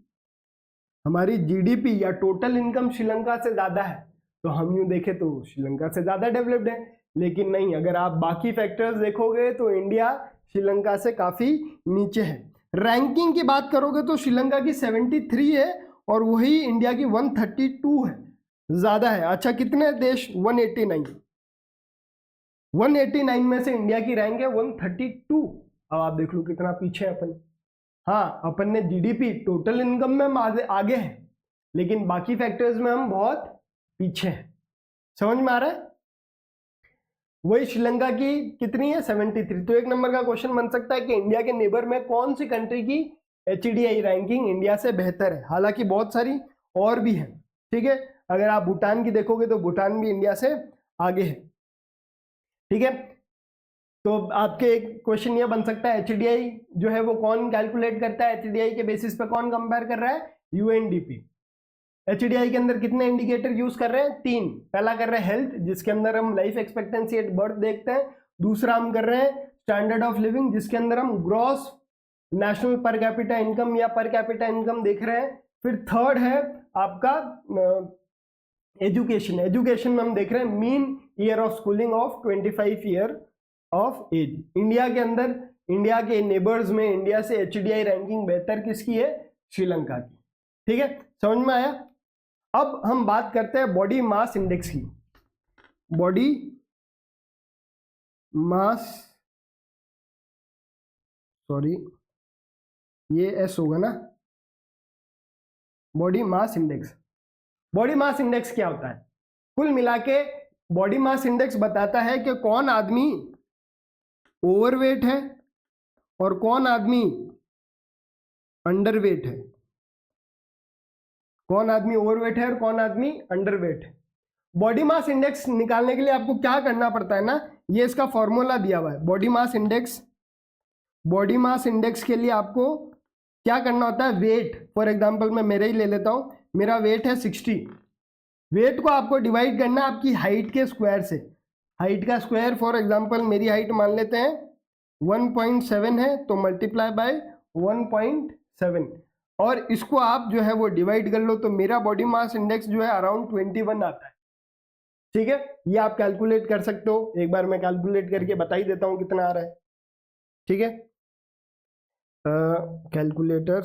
या टोटल इनकम श्रीलंका से ज्यादा है, तो हम यूं देखें तो श्रीलंका से ज्यादा डेवलप्ड है। लेकिन नहीं, अगर आप बाकी फैक्टर्स देखोगे तो इंडिया श्रीलंका से काफी नीचे है। रैंकिंग की बात करोगे तो श्रीलंका की 73 है और वही इंडिया की 132 है, ज्यादा है। अच्छा, कितने देश 189 में से इंडिया की रैंक है 132। अब आप देख लो कितना पीछे है अपन। हाँ, अपन ने जीडीपी टोटल इनकम में हम आगे हैं, लेकिन बाकी फैक्टर्स में हम बहुत पीछे हैं। समझ में आ रहा है? वही श्रीलंका की कितनी है 73। तो एक नंबर का क्वेश्चन बन सकता है कि इंडिया के नेबर में कौन सी कंट्री की एचडीआई रैंकिंग इंडिया से बेहतर है। हालांकि बहुत सारी और भी है, ठीक है। अगर आप भूटान की देखोगे तो भूटान भी इंडिया से आगे है, ठीक है। तो आपके एक क्वेश्चन ये बन सकता है एचडीआई जो है वो कौन कैलकुलेट करता है, एचडीआई के बेसिस पे कौन कंपेयर कर रहा है, यूएनडीपी। एचडीआई के अंदर कितने इंडिकेटर यूज कर रहे हैं, 3। पहला कर रहे हैं हेल्थ, जिसके अंदर हम लाइफ एक्सपेक्टेंसी एट बर्थ देखते हैं। दूसरा हम कर रहे हैं स्टैंडर्ड ऑफ लिविंग, जिसके अंदर हम gross national per capita income या पर कैपिटा इनकम देख रहे हैं। फिर थर्ड है आपका एजुकेशन में हम देख रहे हैं mean year of schooling of 25 year of age. India के अंदर, इंडिया के नेबर्स में इंडिया से एचडीआई रैंकिंग बेहतर किसकी है, श्रीलंका की, ठीक है। समझ में आया? अब हम बात करते हैं बॉडी मास इंडेक्स की। बॉडी मास, सॉरी ये एस होगा ना, body mass index. Body mass index क्या होता है? कुल मिला के बॉडी मास इंडेक्स बताता है कि कौन आदमी ओवरवेट है और कौन आदमी अंडरवेट है। कौन आदमी ओवरवेट है और कौन आदमी अंडरवेट है। बॉडी मास इंडेक्स निकालने के लिए आपको क्या करना पड़ता है ना, ये इसका फॉर्मूला दिया हुआ है। बॉडी मास इंडेक्स के लिए आपको क्या करना होता है, वेट। फॉर एग्जांपल मैं मेरा ही ले लेता हूं, मेरा वेट है 60। वेट को आपको डिवाइड करना है आपकी हाइट के स्क्वायर से। हाइट का स्क्वायर, फॉर एग्जांपल मेरी हाइट मान लेते हैं 1.7 है, तो मल्टीप्लाई बाय 1.7, और इसको आप जो है वो डिवाइड कर लो, तो मेरा बॉडी मास इंडेक्स जो है अराउंड 21 आता है, ठीक है। ये आप कैलकुलेट कर सकते हो। एक बार मैं कैलकुलेट करके बता ही देता हूं कितना आ रहा है, ठीक है। कैलकुलेटर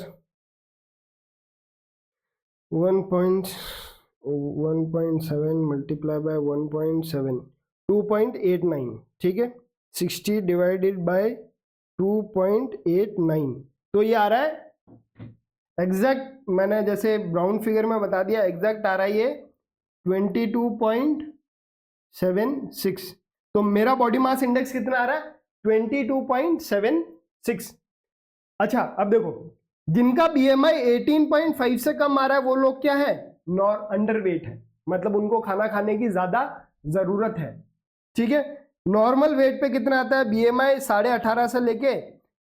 1.7 मल्टीप्लाई बाय 1.7, 2.89, ठीक है। 60 डिवाइडेड बाय 2.89, तो ये आ रहा है एग्जैक्ट, मैंने जैसे ब्राउन फिगर में बता दिया, एग्जैक्ट आ रहा है ये 22.76। तो मेरा बॉडी मास इंडेक्स कितना आ रहा है, 22.76। अच्छा, अब देखो जिनका बीएमआई 18.5 से कम आ रहा है वो लोग क्या है, अंडरवेट है, मतलब उनको खाना खाने की ज्यादा जरूरत है, ठीक है। नॉर्मल वेट पे कितना आता है, बीएमआई 18.5 से लेके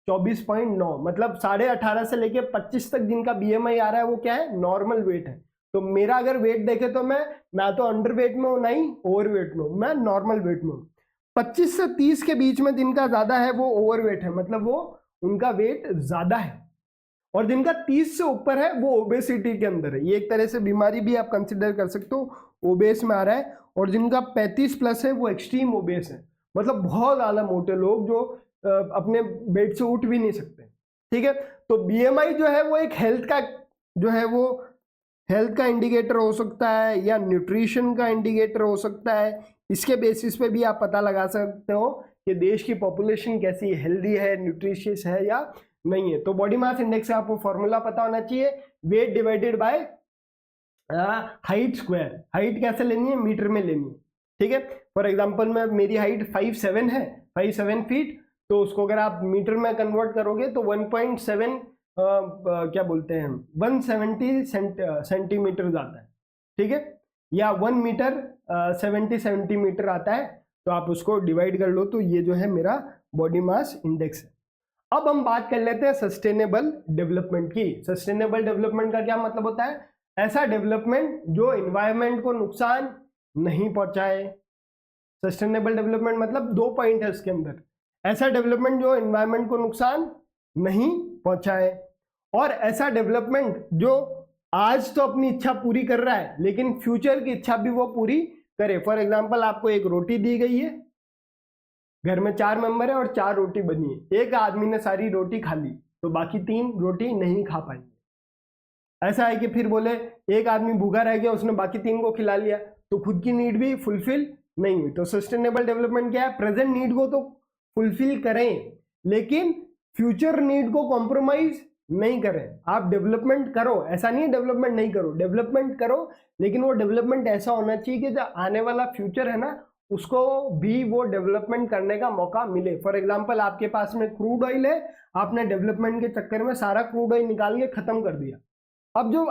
24.9, मतलब 18.5 से लेके 25 तक जिनका बीएमआई आ रहा है वो क्या है, नॉर्मल वेट है। तो मेरा अगर वेट देखे तो मैं तो अंडरवेट में हूं, नहीं ओवरवेट में हूं, मैं नॉर्मल वेट में हूं। 25 से 30 के बीच में जिनका ज्यादा है वो ओवरवेट है, मतलब वो उनका वेट ज्यादा है। और जिनका 30 से ऊपर है वो ओबेसिटी के अंदर है, ये एक तरह से बीमारी भी आप कंसिडर कर सकते हो, ओबेस में आ रहा है। और जिनका 35 प्लस है वो एक्सट्रीम ओबेस है, मतलब बहुत ज्यादा मोटे लोग जो अपने बेड से उठ भी नहीं सकते, ठीक है। तो बीएमआई जो है वो एक हेल्थ का जो है वो हेल्थ का इंडिकेटर हो सकता है या न्यूट्रिशन का इंडिकेटर हो सकता है। इसके बेसिस पे भी आप पता लगा सकते हो कि देश की पॉपुलेशन कैसी है, हेल्दी है, न्यूट्रिशियस है या नहीं है। तो बॉडी मास इंडेक्स का आपको फॉर्मूला पता होना चाहिए, weight divided by height square. Height कैसे लेनी है, मीटर में लेनी है, ठीक है। फॉर एग्जांपल में मेरी हाइट 5'7" है, 5'7" फीट, तो उसको अगर आप मीटर में कन्वर्ट करोगे तो 1.7 क्या बोलते हैं 170 सेंटीमीटर आता है, ठीक है, या 1 मीटर 70 सेंटीमीटर आता है, तो आप उसको डिवाइड कर लो तो ये जो है मेरा बॉडी मास इंडेक्स है। अब हम बात कर लेते हैं सस्टेनेबल डेवलपमेंट की। सस्टेनेबल डेवलपमेंट का क्या मतलब होता है? ऐसा डेवलपमेंट जो एनवायरनमेंट को नुकसान नहीं पहुंचाए। सस्टेनेबल डेवलपमेंट मतलब 2 पॉइंट है उसके अंदर, ऐसा डेवलपमेंट जो एनवायरनमेंट को नुकसान नहीं पहुंचाए, और ऐसा डेवलपमेंट जो आज तो अपनी इच्छा पूरी कर रहा है लेकिन फ्यूचर की इच्छा भी वो पूरी करे। फॉर एग्जांपल आपको एक रोटी दी गई है, घर में 4 मेंबर है और 4 रोटी बनी है, एक आदमी ने सारी रोटी खा ली तो बाकी 3 रोटी नहीं खा पाएंगे। ऐसा है कि फिर बोले एक आदमी भूखा रह गया, उसने बाकी 3 को खिला लिया, तो खुद की नीड भी फुलफिल नहीं हुई। तो सस्टेनेबल डेवलपमेंट क्या है? प्रेजेंट नीड को तो फुलफिल करें लेकिन फ्यूचर नीड को कॉम्प्रोमाइज नहीं करें। आप डेवलपमेंट करो, ऐसा नहीं डेवलपमेंट नहीं करो, डेवलपमेंट करो, लेकिन वो डेवलपमेंट ऐसा होना चाहिए कि जो आने वाला फ्यूचर है ना उसको भी वो डेवलपमेंट करने का मौका मिले। फॉर एग्जांपल आपके पास में क्रूड ऑयल है, आपने डेवलपमेंट के चक्कर में सारा क्रूड ऑयल निकाल के खत्म कर दिया, अब जो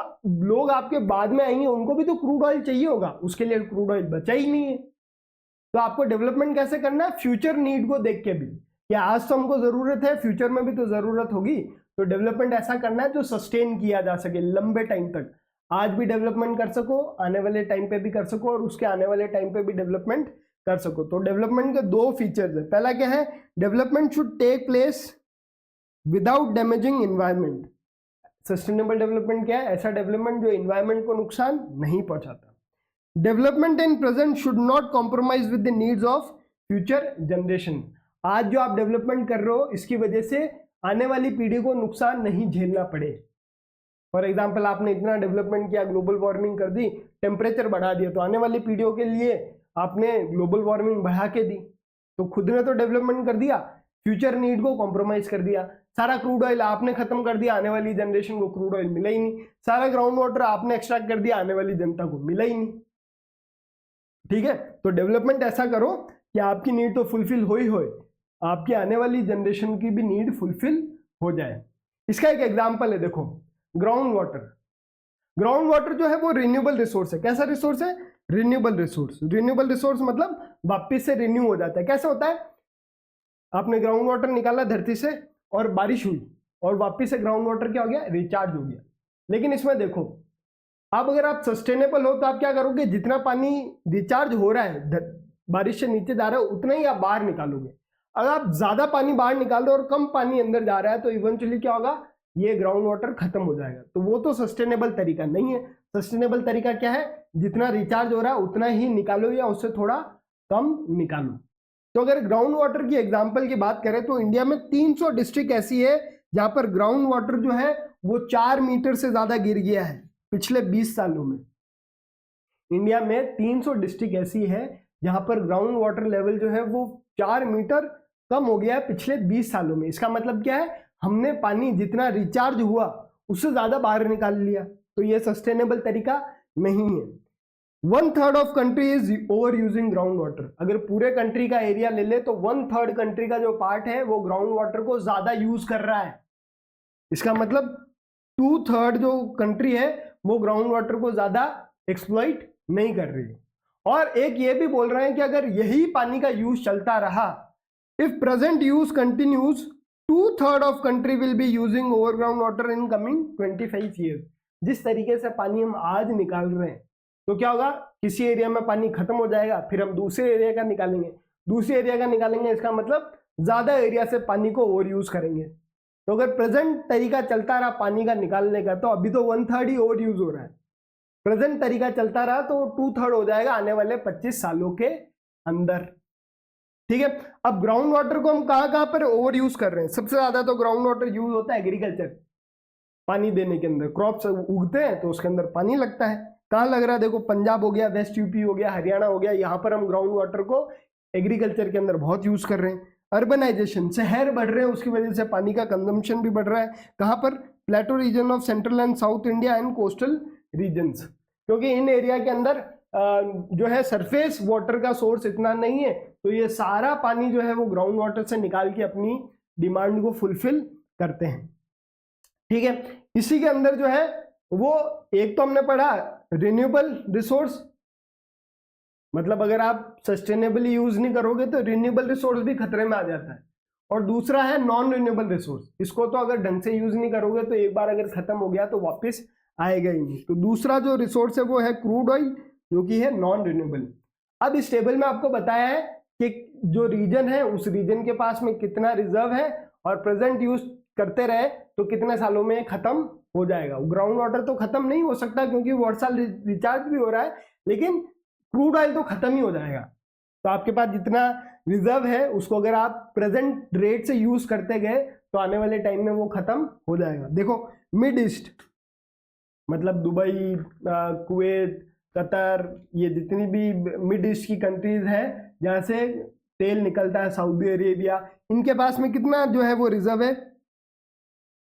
लोग आपके बाद में आएंगे उनको भी तो क्रूड ऑयल चाहिए होगा, उसके लिए क्रूड ऑयल बचा ही नहीं है। तो आपको डेवलपमेंट कैसे करना है? फ्यूचर नीड को देख के भी, कि आज तो हमको जरूरत है, फ्यूचर में भी तो जरूरत होगी, तो डेवलपमेंट ऐसा करना है जो सस्टेन किया जा सके लंबे टाइम तक। आज भी डेवलपमेंट कर सको, आने वाले टाइम पे भी कर सको, और उसके आने वाले टाइम पे भी डेवलपमेंट कर सको। तो डेवलपमेंट के 2 फीचर्स है। पहला क्या है? Development should take place without damaging environment. Sustainable development क्या है? ऐसा डेवलपमेंट जो एनवायरनमेंट को नुकसान नहीं पहुंचाता। Development in present should not compromise with the needs of future generation. आज जो आप डेवलपमेंट कर रहे हो इसकी वजह से आने वाली पीढ़ी को नुकसान नहीं झेलना पड़े। फॉर एग्जाम्पल आपने इतना डेवलपमेंट किया, ग्लोबल वार्मिंग कर दी, टेम्परेचर बढ़ा दिया, तो आने वाली पीढ़ियों के लिए आपने ग्लोबल वार्मिंग बढ़ा के दी, तो खुद ने तो डेवलपमेंट कर दिया, फ्यूचर नीड को कॉम्प्रोमाइज कर दिया। सारा क्रूड ऑयल आपने खत्म कर दिया, आने वाली जनरेशन को क्रूड ऑयल मिला ही नहीं। सारा ग्राउंड वाटर आपने एक्सट्रैक्ट कर दिया, आने वाली जनता को मिला ही नहीं। ठीक है, तो डेवलपमेंट ऐसा करो कि आपकी नीड तो फुलफिल हो ही होए, आपकी आने वाली जनरेशन की भी नीड फुलफिल हो जाए। इसका एक एग्जांपल है, देखो ग्राउंड वाटर। ग्राउंड वाटर जो है वो रिन्यूएबल रिसोर्स है। कैसा रिसोर्स है? Renewable resource. रिन्यूएबल रिसोर्स मतलब वापस से रिन्यू हो जाता है। कैसे होता है? आपने ग्राउंड वाटर निकाला धरती से और बारिश हुई और वापस से ग्राउंड वाटर क्या हो गया? रिचार्ज हो गया। लेकिन इसमें देखो, अब अगर आप सस्टेनेबल हो तो आप क्या करोगे? जितना पानी रिचार्ज हो रहा है, बारिश से नीचे जा रहा है, उतना ही आप बाहर निकालोगे। अगर आप ज्यादा पानी बाहर निकालो और कम पानी अंदर जा रहा है तो इवेंचुअली क्या होगा? ये ग्राउंड वाटर खत्म हो जाएगा। तो वो तो सस्टेनेबल तरीका नहीं है। सस्टेनेबल तरीका क्या है? जितना रिचार्ज हो रहा है उतना ही निकालो या उससे थोड़ा कम निकालो। तो अगर ग्राउंड वाटर की एग्जांपल की बात करें तो इंडिया में 300 डिस्ट्रिक्ट ऐसी है जहां पर ग्राउंड वाटर जो है वो 4 मीटर से ज्यादा गिर गया है पिछले 20 सालों में। इंडिया में 300 डिस्ट्रिक्ट ऐसी है जहां पर ग्राउंड वाटर लेवल जो है वो 4 मीटर कम हो गया है पिछले 20 सालों में। इसका मतलब क्या है? हमने पानी जितना रिचार्ज हुआ उससे ज्यादा बाहर निकाल लिया। तो ये सस्टेनेबल तरीका नहीं है। 1/3 of country is over using ground water. अगर पूरे कंट्री का एरिया ले ले तो 1/3 कंट्री का जो पार्ट है वो ग्राउंड वाटर को ज्यादा यूज कर रहा है। इसका मतलब 2/3 जो कंट्री है वो ग्राउंड वाटर को ज्यादा एक्सप्लॉइट नहीं कर रही है। और एक ये भी बोल रहे हैं कि अगर यही पानी का यूज चलता रहा, if present use continues, 2/3 of country will be using overground water in coming 25 years. जिस तरीके से पानी हम आज निकाल रहे हैं तो क्या होगा? किसी एरिया में पानी खत्म हो जाएगा, फिर हम दूसरे एरिया का निकालेंगे, दूसरे एरिया का निकालेंगे, इसका मतलब ज्यादा एरिया से पानी को ओवर यूज करेंगे। तो अगर प्रेजेंट तरीका चलता रहा पानी का निकालने का, तो अभी तो 1/3 ही ओवर यूज हो रहा है, प्रेजेंट तरीका चलता रहा तो 2/3 हो जाएगा आने वाले 25 सालों के अंदर। ठीक है, अब ग्राउंड वाटर को हम कहां पर ओवर यूज कर रहे हैं? सबसे ज्यादा तो ग्राउंड वाटर यूज होता है एग्रीकल्चर, पानी देने के अंदर। क्रॉप्स उगते हैं तो उसके अंदर पानी लगता है। कहाँ लग रहा है? देखो पंजाब हो गया, वेस्ट यूपी हो गया, हरियाणा हो गया, यहाँ पर हम ग्राउंड वाटर को एग्रीकल्चर के अंदर बहुत यूज कर रहे हैं। अर्बनाइजेशन, शहर बढ़ रहे हैं, उसकी वजह से पानी का कंजम्पशन भी बढ़ रहा है। कहाँ पर? Plateau region of central and south India and coastal regions, क्योंकि इन एरिया के अंदर जो है सरफेस वाटर का सोर्स इतना नहीं है, तो ये सारा पानी जो है वो ग्राउंड वाटर से निकाल के अपनी डिमांड को फुलफिल करते हैं। ठीक है। इसी के अंदर जो है वो एक तो हमने पढ़ा रिन्यूएबल रिसोर्स, मतलब अगर आप सस्टेनेबली यूज नहीं करोगे तो रिन्यूएबल रिसोर्स भी खतरे में आ जाता है। और दूसरा है नॉन रिन्यूएबल रिसोर्स, इसको तो अगर ढंग से यूज नहीं करोगे तो एक बार अगर खत्म हो गया तो वापस आएगा ही नहीं। तो दूसरा जो रिसोर्स है वो है क्रूड ऑयल, जो कि है नॉन रिन्यूएबल। अब इस टेबल में आपको बताया है कि जो रीजन है उस रीजन के पास में कितना रिजर्व है और प्रेजेंट यूज करते रहे तो कितने सालों में खत्म हो जाएगा। ग्राउंड वाटर तो खत्म नहीं हो सकता क्योंकि वो हर साल रिचार्ज भी हो रहा है, लेकिन क्रूड ऑयल तो खत्म ही हो जाएगा। तो आपके पास जितना रिजर्व है उसको अगर आप प्रेजेंट रेट से यूज करते गए तो आने वाले टाइम में वो खत्म हो जाएगा। देखो मिड ईस्ट मतलब दुबई, कुवैत, कतर, ये जितनी भी मिड ईस्ट की कंट्रीज है जहां से तेल निकलता है, सऊदी अरेबिया, इनके पास में कितना जो है वो रिजर्व है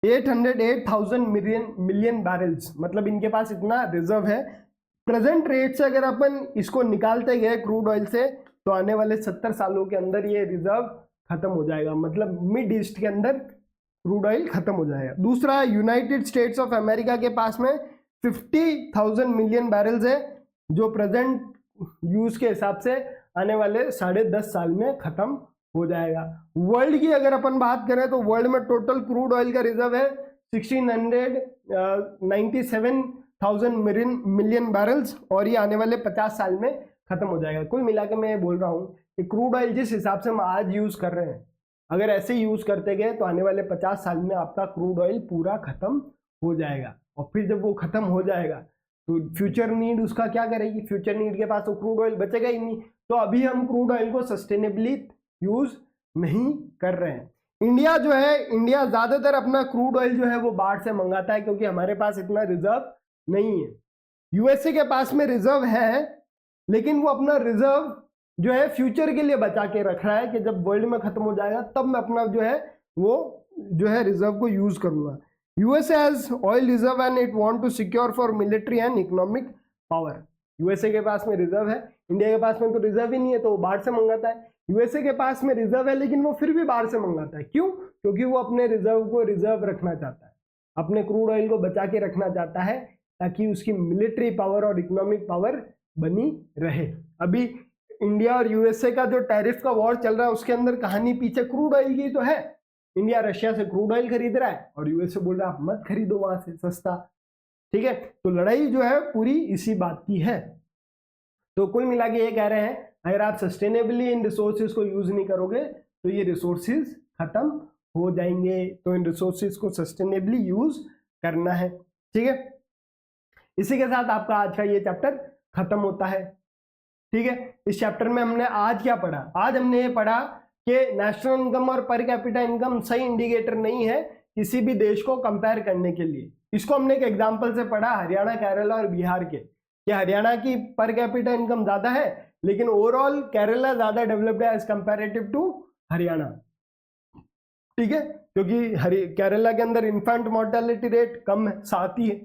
808,000 मिलियन बैरल्स, मतलब इनके पास इतना रिजर्व है। प्रेजेंट रेट से अगर अपन इसको निकालते गए क्रूड ऑयल से तो आने वाले 70 सालों के अंदर ये रिजर्व खत्म हो जाएगा, मतलब मिड ईस्ट के अंदर क्रूड ऑयल खत्म हो जाएगा। दूसरा यूनाइटेड स्टेट्स ऑफ अमेरिका के पास में 50,000 मिलियन बैरल्स है जो प्रेजेंट यूज के हिसाब से आने वाले 10.5 साल में खत्म हो जाएगा। वर्ल्ड की अगर अपन बात करें तो वर्ल्ड में टोटल क्रूड ऑयल का रिजर्व है 1697,000 मिलियन बैरल्स और ये आने वाले 50 साल में खत्म हो जाएगा। कुल मिलाकर मैं ये बोल रहा हूँ कि क्रूड ऑयल जिस हिसाब से हम आज यूज कर रहे हैं अगर ऐसे यूज करते गए तो आने वाले 50 साल में आपका क्रूड ऑयल पूरा खत्म हो जाएगा। और फिर जब वो खत्म हो जाएगा तो फ्यूचर नीड उसका क्या करेगी, फ्यूचर नीड के पास तो क्रूड ऑयल बचेगा ही नहीं। तो अभी हम क्रूड ऑयल को सस्टेनेबली यूज नहीं कर रहे हैं। इंडिया जो है, इंडिया ज्यादातर अपना क्रूड ऑयल जो है वो बाहर से मंगाता है क्योंकि हमारे पास इतना रिजर्व नहीं है। यूएसए के पास में रिजर्व है लेकिन वो अपना रिजर्व जो है फ्यूचर के लिए बचा के रख रहा है कि जब वर्ल्ड में खत्म हो जाएगा तब मैं अपना जो है वो जो है रिजर्व को यूज करूंगा। USA has oil reserve and it want to secure for military and economic power. USA के पास में रिजर्व है, इंडिया के पास में तो रिजर्व ही नहीं है तो वो बाहर से मंगाता है। यूएसए के पास में रिजर्व है लेकिन वो फिर भी बाहर से मंगाता है, क्यों? क्योंकि वो अपने रिजर्व को रिजर्व रखना चाहता है, अपने क्रूड ऑयल को बचा के रखना चाहता है ताकि उसकी मिलिट्री पावर और इकोनॉमिक पावर बनी रहे। अभी इंडिया और यूएसए का जो टैरिफ का वॉर चल रहा है उसके अंदर कहानी पीछे क्रूड ऑयल की तो है। इंडिया रशिया से क्रूड ऑयल खरीद रहा है और यूएसए बोल रहा है मत खरीदो वहां से सस्ता, ठीक है। तो लड़ाई जो है पूरी इसी बात की है। तो कुल मिला के ये कह रहे हैं अगर आप सस्टेनेबली इन रिसोर्सेज को यूज नहीं करोगे तो ये रिसोर्सेज खत्म हो जाएंगे। तो इन रिसोर्सेज को सस्टेनेबली यूज करना है, ठीक है। इसी के साथ आपका आज का ये चैप्टर खत्म होता है, ठीक है। इस चैप्टर में हमने आज क्या पढ़ा? आज हमने ये पढ़ा कि नेशनल इनकम और पर कैपिटा इनकम सही इंडिकेटर नहीं है किसी भी देश को कंपेयर करने के लिए। इसको हमने एक एग्जांपल से पढ़ा हरियाणा, केरला और बिहार के, कि हरियाणा की पर कैपिटा इनकम ज्यादा है लेकिन ओवरऑल केरला ज्यादा डेवलप्ड है एज कंपैरेटिव टू हरियाणा, ठीक है, क्योंकि केरला के अंदर इन्फेंट मोर्टेलिटी रेट कम है, साथ ही है।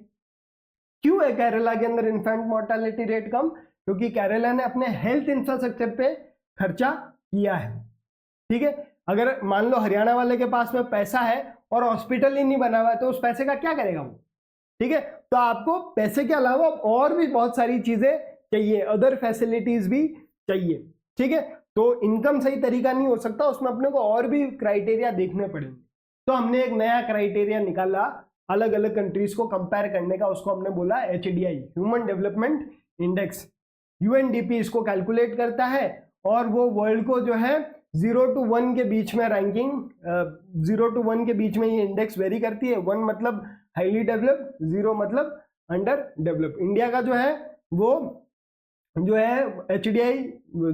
क्यों है केरला के अंदर इन्फेंट मोर्टेलिटी रेट कम? क्योंकि केरला ने अपने हेल्थ इंफ्रास्ट्रक्चर पे खर्चा किया है, ठीक है। अगर मान लो हरियाणा वाले के पास में पैसा है और हॉस्पिटल ही नहीं बना हुआ है तो उस पैसे का क्या करेगा वो, ठीक है। तो आपको पैसे के अलावा और भी बहुत सारी चीजें चाहिए, अदर फैसिलिटीज भी चाहिए, ठीक है। तो इनकम सही तरीका नहीं हो सकता, उसमें अपने को और भी क्राइटेरिया देखने पड़ेंगे। तो हमने एक नया क्राइटेरिया निकाला अलग अलग कंट्रीज को कंपेयर करने का, उसको हमने बोला HDI, human development index. UNDP इसको कैलकुलेट करता है और वो वर्ल्ड को जो है 0 to 1 के बीच में रैंकिंग, 0 to 1 के बीच में ये इंडेक्स वेरी करती है। 1 मतलब हाईली डेवलप्ड, 0 मतलब अंडर डेवलप्ड। इंडिया का जो है वो जो है HDI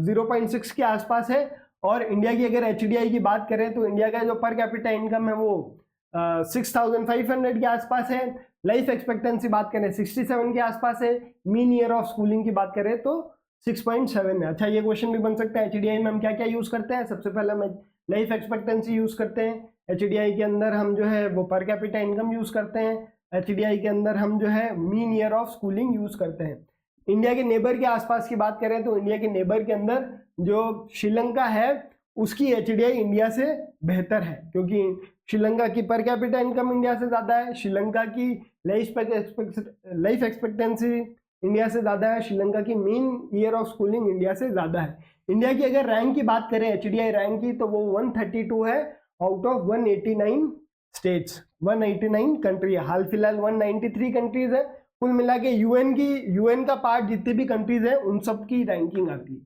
0.6 के आसपास है और इंडिया की अगर HDI की बात करें तो इंडिया का जो पर कैपिटा इनकम है वो 6,500 के आसपास है। लाइफ एक्सपेक्टेंसी बात करें 67 के आसपास है। मीन ईयर ऑफ स्कूलिंग की बात करें तो 6.7 है। अच्छा, ये क्वेश्चन भी बन सकता है HDI में हम क्या क्या यूज करते हैं। सबसे पहले हम लाइफ एक्सपेक्टेंसी यूज करते हैं, HDI के अंदर हम जो है वो पर कैपिटा इनकम यूज करते हैं, HDI के अंदर हम जो है mean year of schooling use करते हैं। इंडिया के नेबर के आसपास की बात करें तो इंडिया के नेबर के अंदर जो श्रीलंका है उसकी HDI इंडिया से बेहतर है, क्योंकि श्रीलंका की पर कैपिटा इनकम इंडिया से ज़्यादा है, श्रीलंका की लाइफ एक्सपेक्टेंसी इंडिया से ज़्यादा है, श्रीलंका की mean year of schooling India से ज़्यादा है। इंडिया की अगर रैंक की बात करें HDI रैंक की, तो वो 132 है आउट ऑफ 189 स्टेट्स, 189 कंट्री है। हाल फिलहाल 193 कंट्रीज है। कुल मिला के यूएन का पार्ट जितनी भी कंट्रीज है उन सब की रैंकिंग आती है।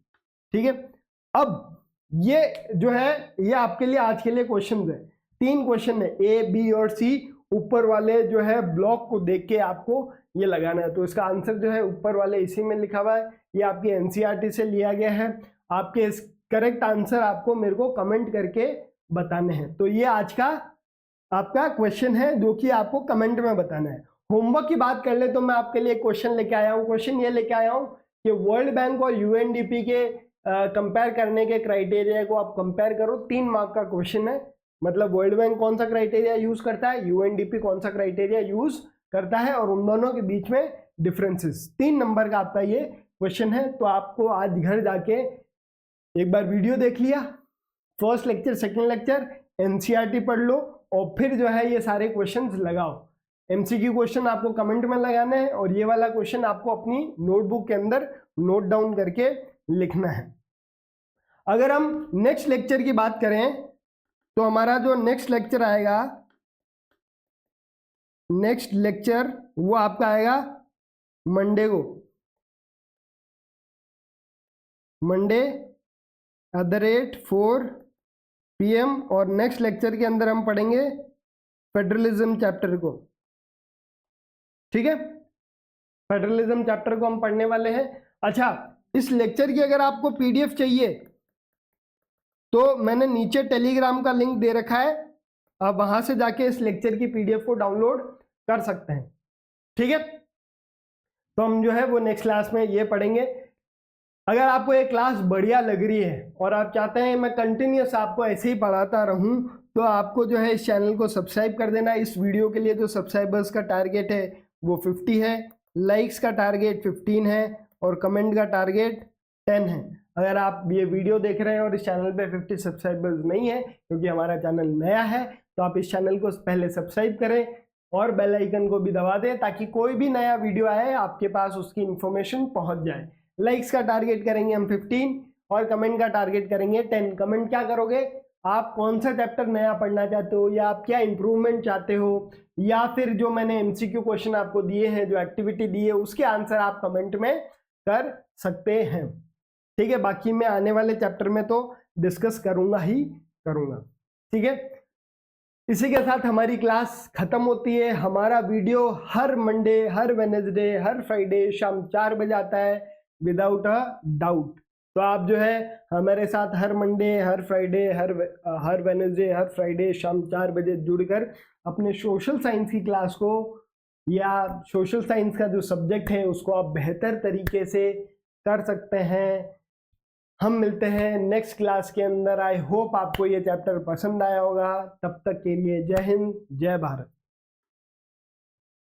ठीक है, अब ये जो है ये आपके लिए आज के लिए क्वेश्चन है। 3 क्वेश्चन है, A, B और C। ऊपर वाले जो है ब्लॉक को देख के आपको ये लगाना है। तो इसका आंसर जो है ऊपर वाले इसी में लिखा हुआ है, ये आपकी NCERT से लिया गया है। आपके करेक्ट आंसर आपको मेरे को कमेंट करके बताने हैं। तो ये आज का आपका क्वेश्चन है जो कि आपको कमेंट में बताना है। होमवर्क की बात कर ले तो मैं आपके लिए क्वेश्चन लेके आया हूँ। क्वेश्चन ये लेके आया हूँ कि वर्ल्ड बैंक और UNDP के कंपेयर करने के क्राइटेरिया को आप कंपेयर करो। 3 मार्क का क्वेश्चन है। मतलब वर्ल्ड बैंक कौन सा क्राइटेरिया यूज करता है, UNDP कौन सा क्राइटेरिया यूज करता है, और उन दोनों के बीच में डिफरेंसेस। 3 नंबर का आपका ये क्वेश्चन है। तो आपको आज घर जाके एक बार वीडियो देख लिया, first lecture second lecture NCERT पढ़ लो, और फिर जो है ये सारे क्वेश्चंस लगाओ। MCQ क्वेश्चन आपको कमेंट में लगाना है, और ये वाला क्वेश्चन आपको अपनी नोटबुक के अंदर नोट डाउन करके लिखना है। अगर हम नेक्स्ट लेक्चर की बात करें तो हमारा जो नेक्स्ट लेक्चर आएगा, नेक्स्ट लेक्चर वो आपका आएगा मंडे को, मंडे @4 PM। और नेक्स्ट लेक्चर के अंदर हम पढ़ेंगे फेडरलिज्म चैप्टर को। ठीक है, फेडरलिज्म चैप्टर को हम पढ़ने वाले हैं। अच्छा, इस लेक्चर की अगर आपको PDF चाहिए तो मैंने नीचे टेलीग्राम का लिंक दे रखा है, आप वहां से जाके इस लेक्चर की PDF को डाउनलोड कर सकते हैं। ठीक है, तो हम जो है वो नेक्स्ट क्लास में ये पढ़ेंगे। अगर आपको ये क्लास बढ़िया लग रही है और आप चाहते हैं मैं कंटिन्यूस आपको ऐसे ही पढ़ाता रहूं, तो आपको जो है इस चैनल को सब्सक्राइब कर देना। इस वीडियो के लिए जो सब्सक्राइबर्स का टारगेट है वो 50 है, लाइक्स का टारगेट 15 है, और कमेंट का टारगेट 10 है। अगर आप ये वीडियो देख रहे हैं और इस चैनल पे 50 सब्सक्राइबर्स नहीं है, क्योंकि हमारा चैनल नया है, तो आप इस चैनल को पहले सब्सक्राइब करें और बेल आइकन को भी दबा दें, ताकि कोई भी नया वीडियो आए आपके पास उसकी इंफॉर्मेशन पहुंच जाए। लाइक्स का टारगेट करेंगे हम 15 और कमेंट का टारगेट करेंगे 10। कमेंट क्या करोगे, आप कौन सा चैप्टर नया पढ़ना चाहते हो, या आप क्या इंप्रूवमेंट चाहते हो, या फिर जो मैंने MCQ क्वेश्चन आपको दिए हैं, जो एक्टिविटी दी है, उसके आंसर आप कमेंट में कर सकते हैं। ठीक है, बाकी मैं आने वाले चैप्टर में तो डिस्कस करूंगा ही करूंगा। ठीक है, इसी के साथ हमारी क्लास खत्म होती है। हमारा वीडियो हर मंडे, हर वेडनेसडे, हर फ्राइडे शाम 4 बजे आता है विदाउट अ डाउट। तो आप जो है हमारे साथ हर मंडे, हर फ्राइडे, हर वेडनेसडे, हर फ्राइडे शाम 4 बजे जुड़कर अपने सोशल साइंस की क्लास को, या सोशल साइंस का जो सब्जेक्ट है उसको आप बेहतर तरीके से कर सकते हैं। हम मिलते हैं नेक्स्ट क्लास के अंदर। आई होप आपको ये चैप्टर पसंद आया होगा। तब तक के लिए जय हिंद, जय भारत।